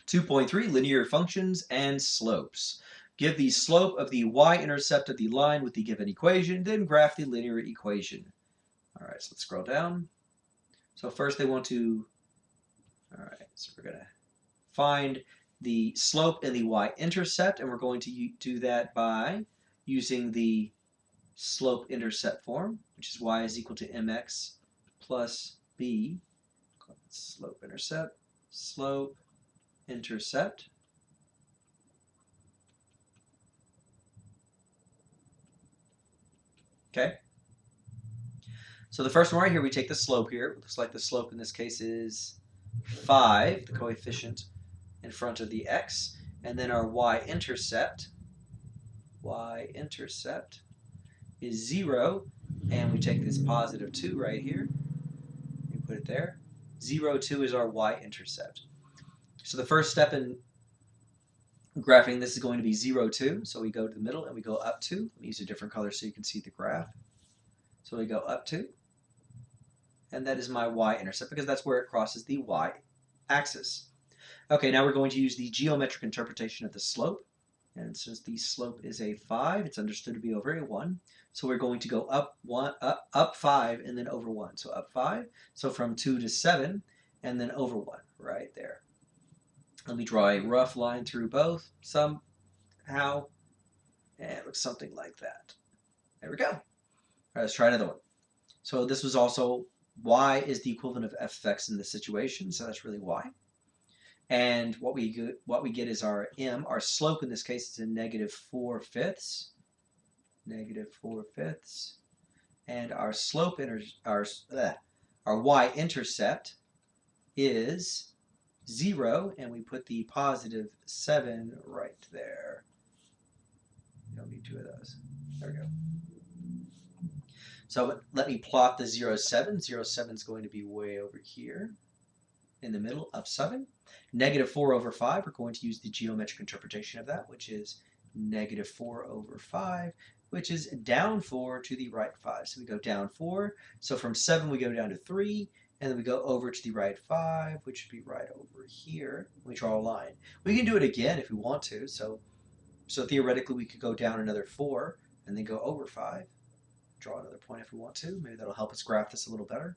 2.3 Linear functions and slopes. Give the slope of the y-intercept of the line with the given equation, then graph the linear equation. All right, so let's scroll down. So first they want to, all right, so we're going to find the slope in the y-intercept, and we're going to do that by using the slope-intercept form, which is y is equal to mx plus b. Slope-intercept, slope-intercept. Okay. So the first one right here, we take the slope here. It looks like the slope in this case is 5, the coefficient in front of the x. And then our y-intercept is 0. And we take this positive 2 right here. We put it there. 0, 2 is our y-intercept. So the first step in graphing this is going to be 0, 2. So we go to the middle and we go up 2. Let me use a different color so you can see the graph. So we go up 2. And that is my y-intercept because that's where it crosses the y-axis. Okay, now we're going to use the geometric interpretation of the slope. And since the slope is a 5, it's understood to be over a 1. So we're going to go up 5 and then over 1. So up 5. So from 2 to 7 and then over 1 right there. Let me draw a rough line through both somehow. And it looks something like that. There we go. All right, let's try another one. So this was also y is the equivalent of f(x) in this situation, so that's really y. And what we get is our m. Our slope in this case is a -4/5. -4/5. And our slope our y-intercept is 0, and we put the +7 right there. You don't need 2 of those. There we go. So let me plot the 0, 7. 0, 7 is going to be way over here in the middle of 7. -4/5, we're going to use the geometric interpretation of that, which is -4/5, which is down 4 to the right 5. So we go down 4. So from 7, we go down to 3, and then we go over to the right 5, which should be right over here. We draw a line. We can do it again if we want to. So theoretically, we could go down another 4 and then go over 5. Draw another point if we want to. Maybe that'll help us graph this a little better.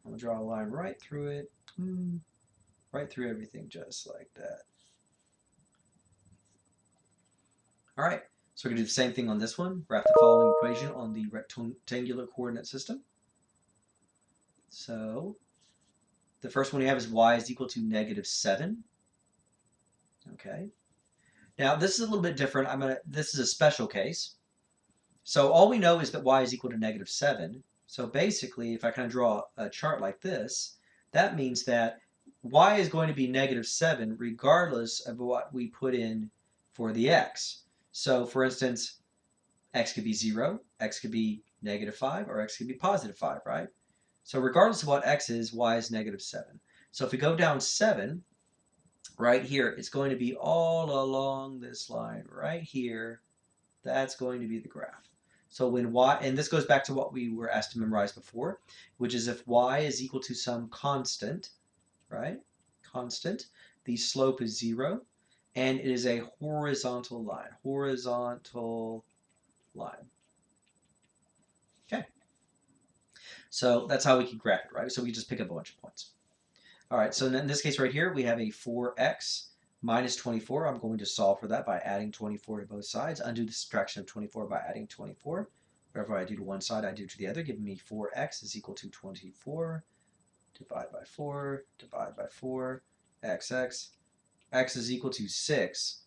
I'm going to draw a line right through it. Right through everything just like that. All right, so we're going to do the same thing on this one. Graph the following equation on the rectangular coordinate system. So the first one we have is y is equal to -7. Okay. Now this is a little bit different. This is a special case. So all we know is that y is equal to -7. So basically, if I kind of draw a chart like this, that means that y is going to be -7 regardless of what we put in for the x. So for instance, x could be 0, x could be -5, or x could be +5, right? So regardless of what x is, y is -7. So if we go down 7, right here, it's going to be all along this line right here. That's going to be the graph. So when y, and this goes back to what we were asked to memorize before, which is if y is equal to some constant, right? Constant, the slope is 0, and it is a horizontal line. Horizontal line. Okay. So that's how we can graph it, right? So we just pick up a bunch of points. All right, so in this case right here, we have a 4x minus 24. I'm going to solve for that by adding 24 to both sides. Undo the subtraction of 24 by adding 24. Whatever I do to one side, I do to the other, giving me 4x is equal to 24. Divide by 4, divide by 4, xx. X is equal to 6.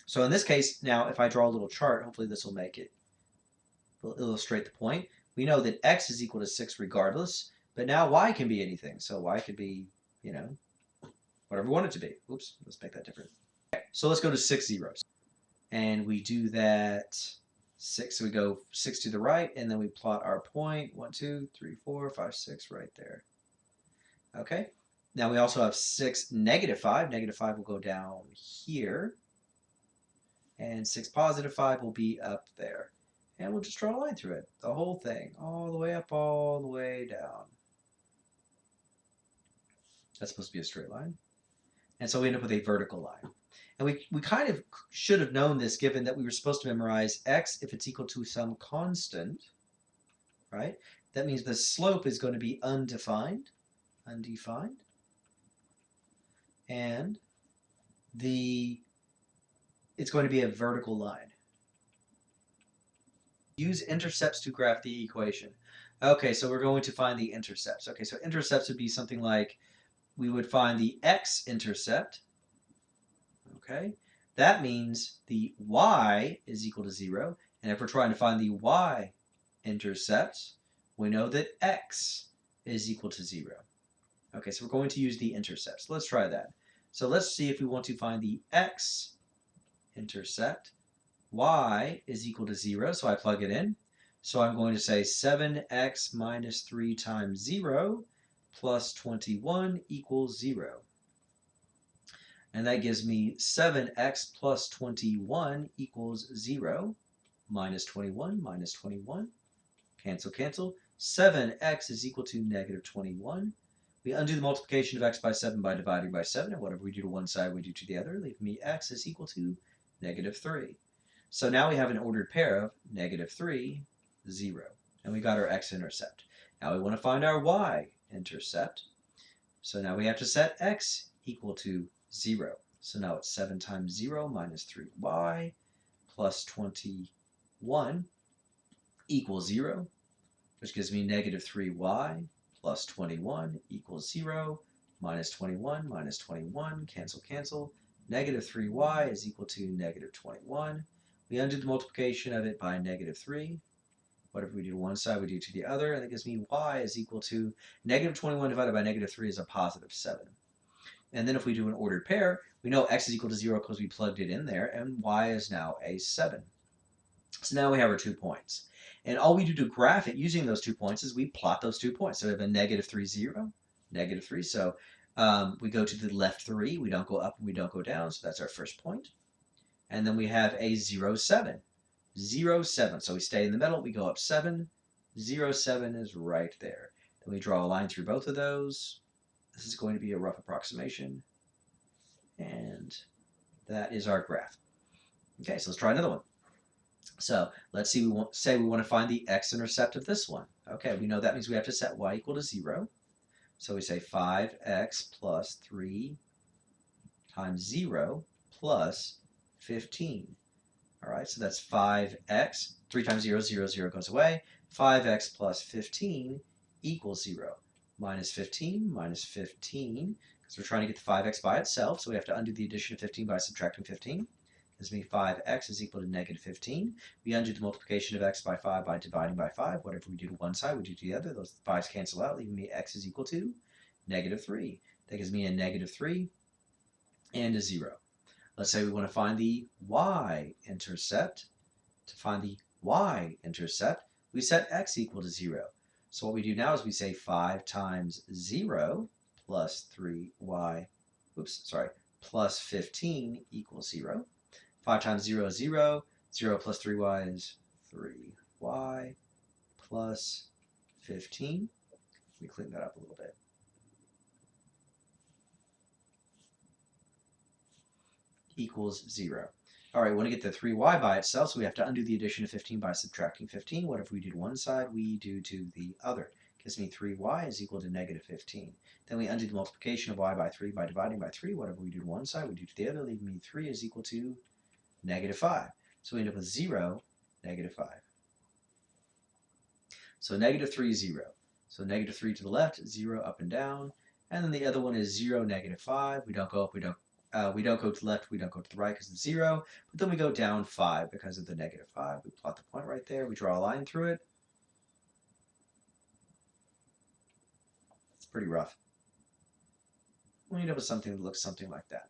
So in this case, now if I draw a little chart, hopefully this will make it, will illustrate the point. We know that x is equal to 6 regardless, but now y can be anything. So y could be, you know, whatever we want it to be. Oops, let's make that different. Okay, so let's go to 6 zeros. And we do that 6. So we go 6 to the right, and then we plot our point. 1, 2, 3, 4, 5, 6 right there. Okay. Now we also have 6, -5. -5 will go down here. And 6, +5 will be up there. And we'll just draw a line through it. The whole thing. All the way up, all the way down. That's supposed to be a straight line. And so we end up with a vertical line. And we kind of should have known this given that we were supposed to memorize x if it's equal to some constant, right? That means the slope is going to be undefined, and it's going to be a vertical line. Use intercepts to graph the equation. Okay, so we're going to find the intercepts. Okay, so intercepts would be something like we would find the x-intercept. Okay, that means the y is equal to 0. And if we're trying to find the y-intercept, we know that x is equal to 0. Okay, so we're going to use the intercepts. Let's try that. So let's see if we want to find the x-intercept. Y is equal to 0, so I plug it in. So I'm going to say 7x minus 3 times 0 plus 21 equals 0. And that gives me 7x plus 21 equals 0. Minus 21, minus 21. Cancel, cancel. 7x is equal to negative 21. We undo the multiplication of x by 7 by dividing by 7, and whatever we do to one side, we do to the other, leaving me x is equal to negative 3. So now we have an ordered pair of negative 3, 0. And we got our x-intercept. Now we want to find our y-intercept. So now we have to set x equal to 0. So now it's 7 times 0 minus 3y plus 21 equals 0, which gives me negative 3y plus 21 equals 0, minus 21, minus 21, cancel, cancel. Negative 3y is equal to negative 21. We undo the multiplication of it by negative 3. Whatever we do to one side, we do to the other, and that gives me y is equal to negative 21 divided by negative 3 is a positive 7. And then if we do an ordered pair, we know x is equal to 0 because we plugged it in there, and y is now a 7. So now we have our 2 points. And all we do to graph it using those 2 points is we plot those 2 points. So we have a negative 3, 0, negative 3. So we go to the left 3. We don't go up and we don't go down. So that's our first point. And then we have a 0, 7. 0, 7. So we stay in the middle. We go up 7. 0, 7 is right there. Then we draw a line through both of those. This is going to be a rough approximation. And that is our graph. Okay, so let's try another one. So let's see, we want to find the x-intercept of this one. Okay, we know that means we have to set y equal to 0. So we say 5x plus 3 times 0 plus 15. All right, so that's 5x. 3 times 0, 0, 0 goes away. 5x plus 15 equals 0. Minus 15, minus 15, because we're trying to get the 5x by itself, so we have to undo the addition of 15 by subtracting 15. Gives me 5x is equal to negative 15. We undo the multiplication of x by 5 by dividing by 5. Whatever we do to one side, we do to the other. Those 5's cancel out, leaving me x is equal to negative 3. That gives me a negative 3 and a 0. Let's say we want to find the y-intercept. To find the y-intercept, we set x equal to 0. So what we do now is we say 5 times 0 plus 3y, plus 15 equals 0. 5 times 0 is 0. 0 plus 3y is 3y plus 15. Let me clean that up a little bit. Equals 0. All right, we want to get the 3y by itself, so we have to undo the addition of 15 by subtracting 15. Whatever we do to one side, we do to the other. Gives me 3y is equal to negative 15. Then we undo the multiplication of y by 3 by dividing by 3. Whatever we do to one side, we do to the other, leaving me 3 is equal to negative 5. So we end up with 0, negative 5. So negative 3, 0. So negative 3 to the left, 0 up and down. And then the other one is 0, negative 5. We don't go up, we don't go to the left, we don't go to the right because it's 0. But then we go down 5 because of the negative 5. We plot the point right there. We draw a line through it. It's pretty rough. We end up with something that looks something like that.